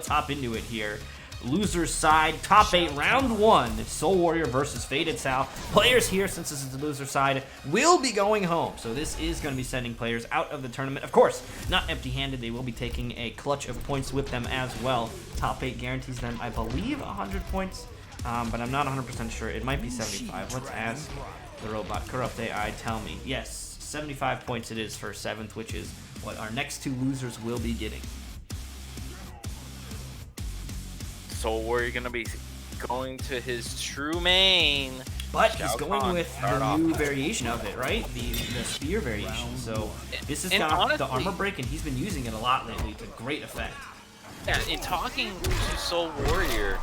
let's hop into it here. Loser's side, top 8, round 1. Soul Warrior versus Fadedsal. Players here, since this is the loser side, will be going home. So this is going to be sending players out of the tournament. Of course, not empty-handed. They will be taking a clutch of points with them as well. Top 8 guarantees them, I believe, 100 points. But I'm not 100% sure. It might be 75. Let's ask the robot. Corrupt AI, tell me. Yes, 75 points it is for 7th, which is what our next 2 losers will be getting. Soul Warrior gonna be going to his true main, but he's going with the new variation of it, right? The spear variation. So this has got honestly, the armor break, and he's been using it a lot lately to great effect. Yeah, in talking to Soul Warrior,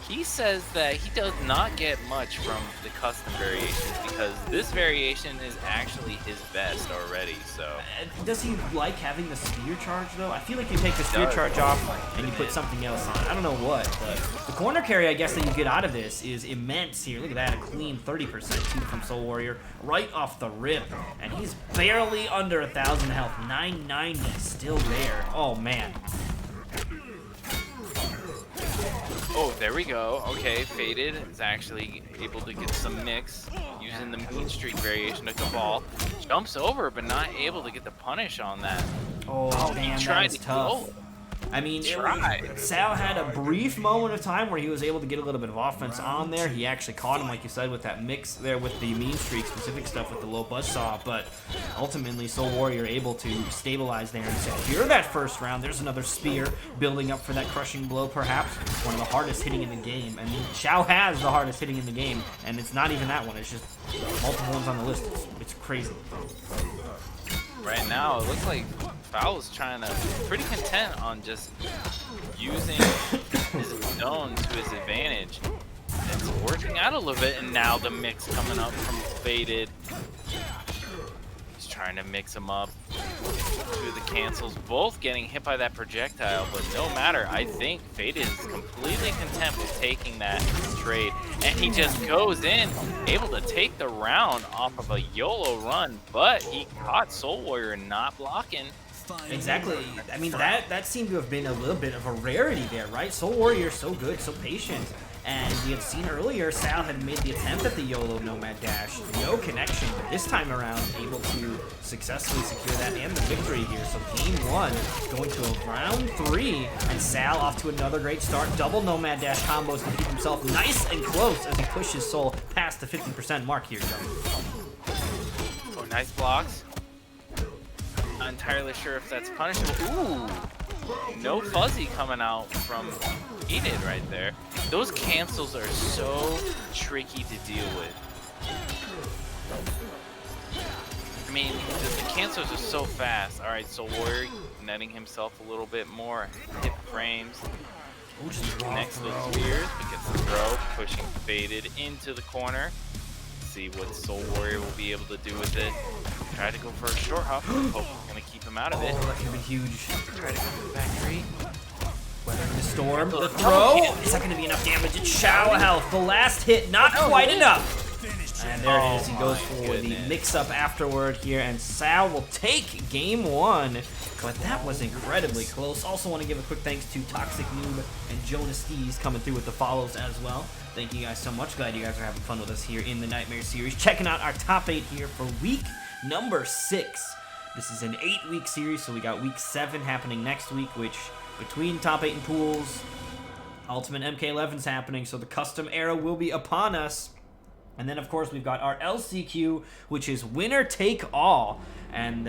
he says that he does not get much from the custom variations because this variation is actually his best already. So does he like having the spear charge though? I feel like you take the spear charge off and you put something else on. I don't know what, but the corner carry I guess that you get out of this is immense here. Look at that, a clean 30% too from Soul Warrior right off the rip, and he's barely under 1,000 health. 990 still there. Oh man. Oh, there we go. Okay, Faded is actually able to get some mix using the Mean Streak variation of Cabal. Jumps over, but not able to get the punish on that. Oh man, that is tough. I mean, Sal had a brief moment of time where he was able to get a little bit of offense on there. He actually caught him, like you said, with that mix there with the Mean Streak specific stuff with the low buzzsaw, but ultimately Soul Warrior able to stabilize there and secure that first round. There's another spear building up for that crushing blow, perhaps. One of the hardest hitting in the game. I mean, Xiao has the hardest hitting in the game, and it's not even that one. It's just multiple ones on the list. It's crazy. Right now, it looks like Foul's trying to pretty content on just using his zone to his advantage. It's working out a little bit, and now the mix coming up from Faded. He's trying to mix them up. Two of the cancels, both getting hit by that projectile, but no matter. I think Faded is completely content with taking that trade, and he just goes in, able to take the round off of a YOLO run, but he caught Soul Warrior not blocking. Exactly. I mean, that seemed to have been a little bit of a rarity there, right? Soul Warrior so good, so patient. And we had seen earlier, Sal had made the attempt at the YOLO Nomad Dash. No connection, but this time around, able to successfully secure that and the victory here. So game 1 going to a round 3, and Sal off to another great start. Double Nomad Dash combos to keep himself nice and close as he pushes Soul past the 50% mark here, Johnny. Oh, nice blocks. Not entirely sure if that's punishable. Ooh, no fuzzy coming out from Faded right there. Those cancels are so tricky to deal with. I mean, the cancels are so fast. All right, Soul Warrior netting himself a little bit more hit frames. Connects those spears, but gets the throw, pushing Faded into the corner. See what Soul Warrior will be able to do with it. Try to go for a short hop. Hope he's gonna keep him out of it. Oh, that could be huge. Try to go for the back three. Weathering the storm. The throw. Is that gonna be enough damage? It's Xiao health. The last hit, not quite enough. And there it is. He goes for the mix-up afterward here, and Sal will take game 1. But that was incredibly close. Also want to give a quick thanks to Toxic Noob and Jonas Stees coming through with the follows as well. Thank you guys so much. Glad you guys are having fun with us here in the Nightmare series. Checking out our top 8 here for week number 6. This is an 8-week series, so we got week 7 happening next week, which between top 8 and pools, Ultimate MK11's happening, so the custom era will be upon us. And then, of course, we've got our LCQ, which is winner take all. And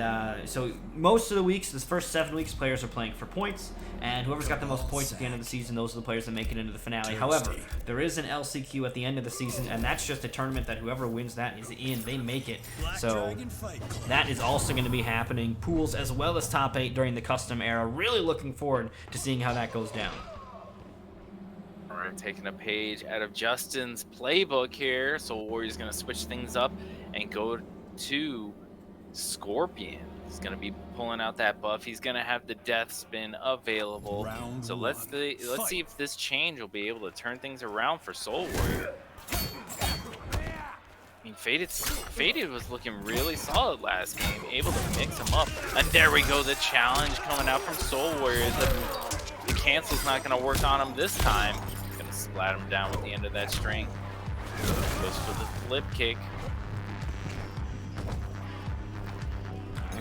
so most of the weeks, this first 7 weeks, players are playing for points. And whoever's got the most points at the end of the season, those are the players that make it into the finale. However, there is an LCQ at the end of the season, and that's just a tournament that whoever wins that is in. They make it. So that is also going to be happening. Pools as well as top 8 during the custom era. Really looking forward to seeing how that goes down. We're taking a page out of Justin's playbook here. Soul Warrior's going to switch things up and go to Scorpion. He's going to be pulling out that buff. He's going to have the death spin available. So let's see if this change will be able to turn things around for Soul Warrior. I mean, Faded was looking really solid last game, able to mix him up. And there we go, the challenge coming out from Soul Warrior. The cancel's not gonna work on him this time. Gonna splat him down with the end of that string. Goes for the flip kick.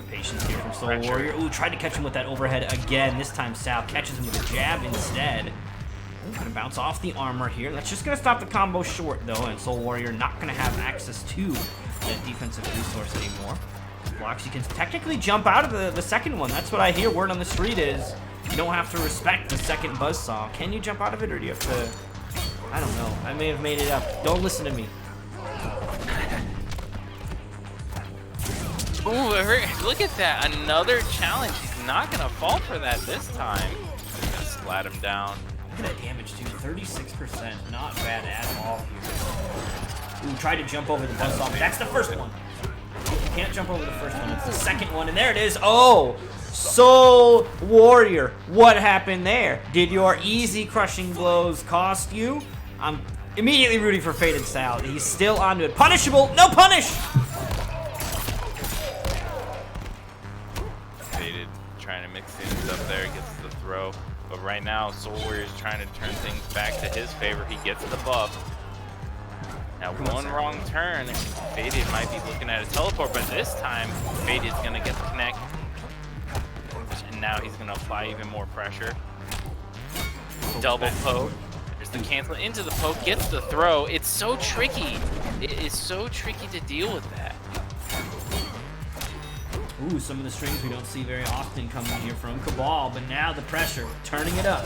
Patience here from Soul Warrior. Ooh, tried to catch him with that overhead again. This time Sal catches him with a jab instead. Ooh, gonna bounce off the armor here. That's just gonna stop the combo short though, and Soul Warrior not gonna have access to that defensive resource anymore. Blocks, you can technically jump out of the second one. That's what I hear. Word on the street is you don't have to respect the second buzzsaw. Can you jump out of it, or do you have to? I don't know. I may have made it up. Don't listen to me. Ooh, look at that. Another challenge. He's not going to fall for that this time. He's going to splat him down. Look at that damage, too. 36%. Not bad at all here. Ooh, tried to jump over the buzzsaw, but that's the first one. You can't jump over the first one. It's the second one, and there it is. Oh, Soul Warrior. What happened there? Did your easy crushing blows cost you? I'm immediately rooting for Fadedsal. He's still onto it. Punishable. No punish. Trying to mix things up there, gets the throw. But right now, Soul Warrior is trying to turn things back to his favor. He gets the buff. Now, one wrong turn, Faded might be looking at a teleport, but this time, Faded's going to get the connect. And now he's going to apply even more pressure. Double poke. There's the cancel into the poke, gets the throw. It's so tricky. It is so tricky to deal with that. Ooh, some of the strings we don't see very often coming here from Cabal, but now the pressure, turning it up.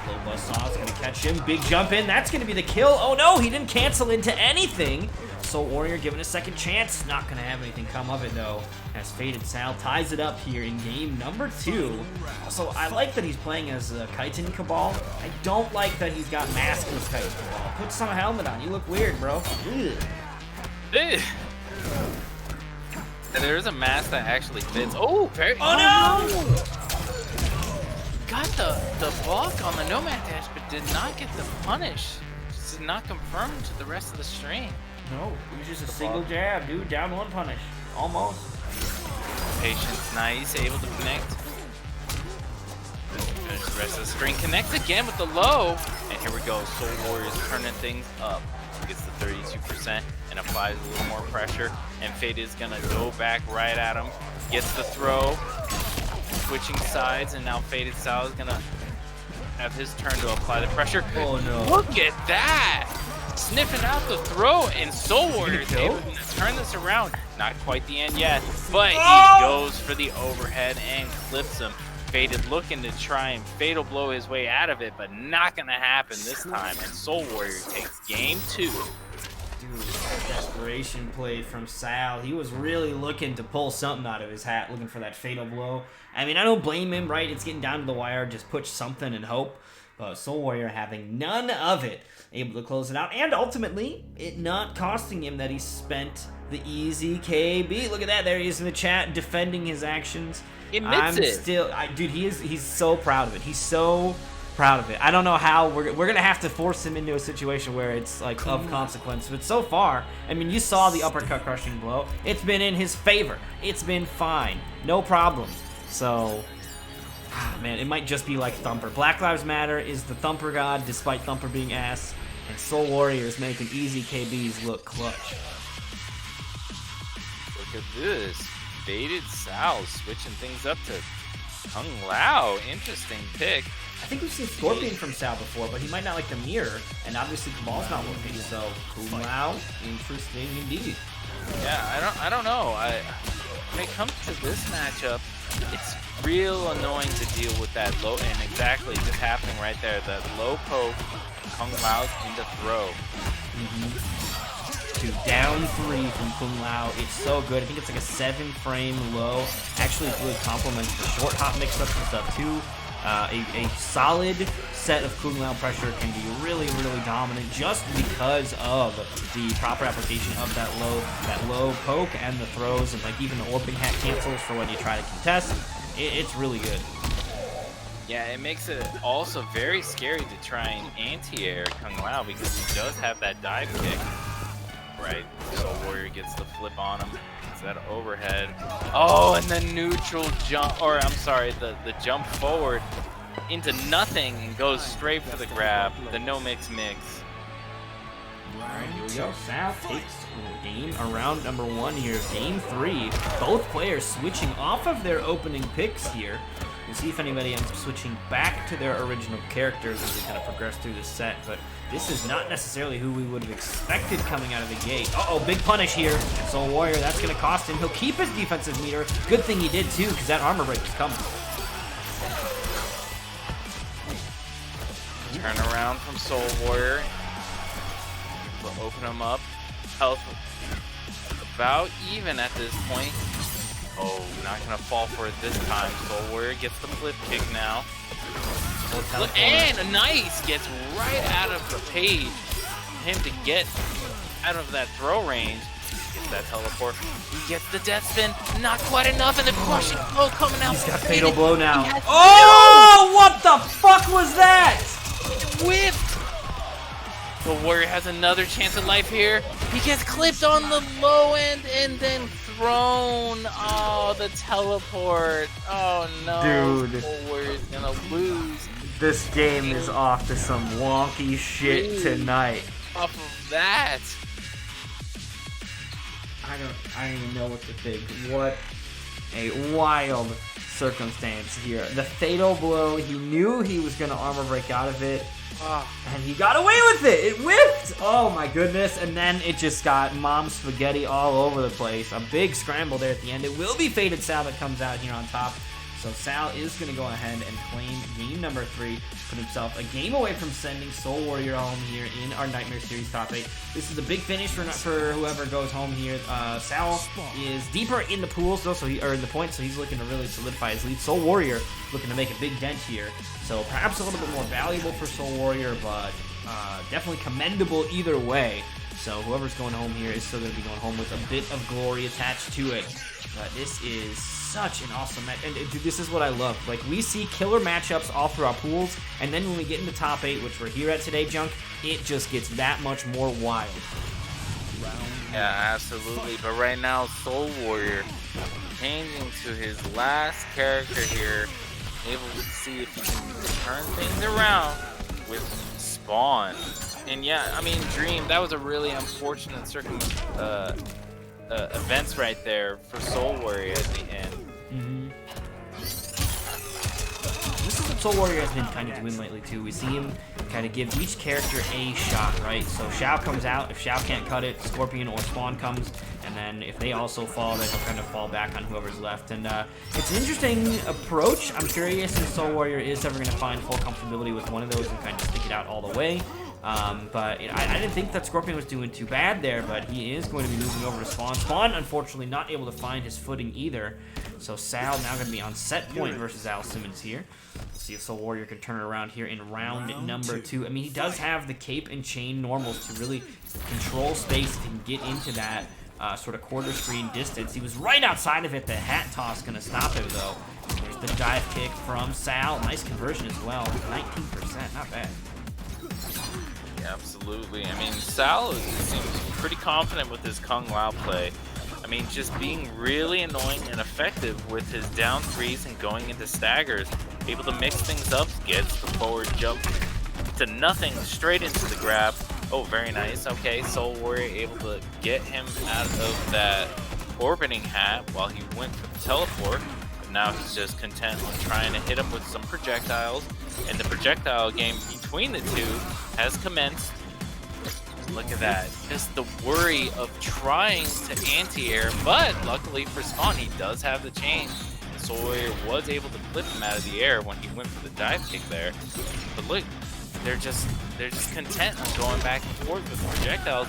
Low buzzsaw is gonna catch him, big jump in, that's gonna be the kill. Oh no, he didn't cancel into anything. Soul Warrior given a second chance, not gonna have anything come of it though, as Fadedsal ties it up here in game number 2. Also, I like that he's playing as a Chitin Cabal. I don't like that he's got maskless Chitin Cabal. Put some helmet on, you look weird, bro. Ugh. And there is a mask that actually fits. Oh, very. Oh no! Got the block on the Nomad dash, but did not get the punish. Just did not confirm to the rest of the string. No, it was just a single jab, dude. Down one punish. Almost. Patience, nice, able to connect. Finish the rest of the string. Connects again with the low. And here we go. Soul Warrior's turning things up. Gets the 32% and applies a little more pressure. And Fade is gonna go back right at him. Gets the throw. Switching sides, and now Fadedsal is gonna have his turn to apply the pressure. Oh no. Look at that! Sniffing out the throw, and Soul Warrior is able to turn this around. Not quite the end yet, but he goes for the overhead and clips him. Faded looking to try and fatal blow his way out of it, but not gonna happen this time, and Soul Warrior takes game 2. Dude, that desperation play from Sal. He was really looking to pull something out of his hat, looking for that fatal blow. I mean, I don't blame him, right? It's getting down to the wire, just push something and hope. But Soul Warrior having none of it, able to close it out, and ultimately, it not costing him that he spent the easy KB. Look at that, there he is in the chat, defending his actions. Dude, he's so proud of it. He's so proud of it. I don't know how we're gonna have to force him into a situation where it's like of consequence, but so far, I mean, you saw the uppercut crushing blow. It's been in his favor. It's been fine, no problem. So, man, it might just be like Thumper. Black Lives Matter is the Thumper god, despite Thumper being ass, and Soul Warrior is making easy KBs look clutch. Look at this. Fadedsal switching things up to Kung Lao. Interesting pick. I think we've seen Scorpion from Sal before, but he might not like the mirror, and obviously Cabal's not working, so Kung Lao, interesting indeed. Yeah, I don't know. When it comes to this matchup, it's real annoying to deal with that low, and exactly just happening right there. That low poke, Kung Lao's into throw. Dude, down 3 from Kung Lao. It's so good. I think it's like a 7-frame low. Actually, it really complements the short hop mix-ups and stuff too. A solid set of Kung Lao pressure can be really, really dominant just because of the proper application of that low poke and the throws, and like even the orping hat cancels for when you try to contest. It's really good. Yeah, it makes it also very scary to try and anti-air Kung Lao because he does have that dive kick. Right, Soul Warrior gets the flip on him. It's that overhead. Oh, and the neutral jump, or I'm sorry, the jump forward. into nothing and goes straight for the grab. The no mix. Alright, here we go. Sal takes game around number 1 here. Game 3. Both players switching off of their opening picks here. We'll see if anybody ends up switching back to their original characters as they kind of progress through the set. But this is not necessarily who we would have expected coming out of the gate. Uh-oh, big punish here. Soul Warrior, that's going to cost him. He'll keep his defensive meter. Good thing he did too, because that armor break is coming. Turn around from Soul Warrior. We'll open him up. Health about even at this point. Oh, not gonna fall for it this time. Soul Warrior gets the flip kick now. And a nice gets right out of the page. Him to get out of that throw range. Gets that teleport. He gets the death spin. Not quite enough, and the crushing blow coming out. He's got fatal blow now. Oh, what the fuck was that? Whipped. The Warrior has another chance at life here. He gets clipped on the low end and then thrown. Oh, the teleport. Oh no. Dude. The Warrior's gonna lose. This game is off to some wonky shit tonight. Off of that. I don't even know what to think. What a wild circumstance here. The fatal blow, he knew he was gonna armor break out of it. And he got away with it. It whipped. Oh my goodness. And then it just got mom spaghetti all over the place. A big scramble there at the end. It will be Fadedsal that comes out here on top. So Sal is going to go ahead and claim game number 3. Put himself a game away from sending Soul Warrior home here in our Nightmare Series top 8. This is a big finish for whoever goes home here. Sal is deeper in the pools though, or in the points, so he's looking to really solidify his lead. Soul Warrior looking to make a big dent here. So perhaps a little bit more valuable for Soul Warrior, but definitely commendable either way. So whoever's going home here is still going to be going home with a bit of glory attached to it. But this is such an awesome match, and dude, this is what I love. Like, we see killer matchups all through our pools, and then when we get into top 8, which we're here at today, Junk, it just gets that much more wild. Yeah, absolutely. But right now, Soul Warrior changing to his last character here, able to see if he can turn things around with Spawn. And yeah, I mean, Dream, that was a really unfortunate events right there for Soul Warrior at the end. This is what Soul Warrior has been kind of doing lately too. We see him kind of give each character a shot, right? So Shao comes out. If Shao can't cut it, Scorpion or Spawn comes. And then if they also fall, then he'll kind of fall back on whoever's left. And it's an interesting approach. I'm curious if Soul Warrior is ever going to find full comfortability with one of those and kind of stick it out all the way. But I didn't think that Scorpion was doing too bad there, but he is going to be moving over to Spawn. Spawn, unfortunately, not able to find his footing either. So Sal now going to be on set point versus Al Simmons here. Let's see if Soul Warrior can turn it around here in round number 2. I mean, he does have the cape and chain normals to really control space if he can get into that sort of quarter screen distance. He was right outside of it. The hat toss going to stop him, though. There's the dive kick from Sal. Nice conversion as well. 19%, not bad. Yeah, absolutely. I mean, Sal seems pretty confident with his Kung Lao play. I mean, just being really annoying and effective with his down 3s and going into staggers. Able to mix things up, gets the forward jump to nothing, straight into the grab. Oh, very nice. Okay, Soul Warrior able to get him out of that orbiting hat while he went for the teleport. But now he's just content on trying to hit him with some projectiles. And the projectile game between the two has commenced. Look at that. Just the worry of trying to anti-air, but luckily for Spawn, he does have the chain. Soul Warrior was able to flip him out of the air when he went for the dive kick there. But look, they're just content on going back and forth with projectiles.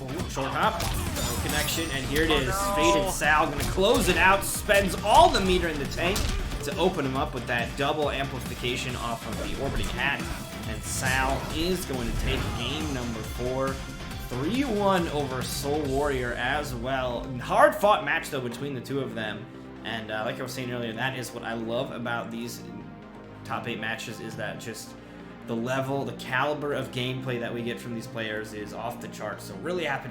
Ooh, short hop, no connection, and here it is. Fadedsal gonna close it out, spends all the meter in the tank to open him up with that double amplification off of the orbiting hat. And Sal is going to take game number 4. 3-1 over Soul Warrior as well. Hard fought match though between the two of them. And like I was saying earlier, that is what I love about these top 8 matches, is that just the level, the caliber of gameplay that we get from these players is off the charts. So really happy to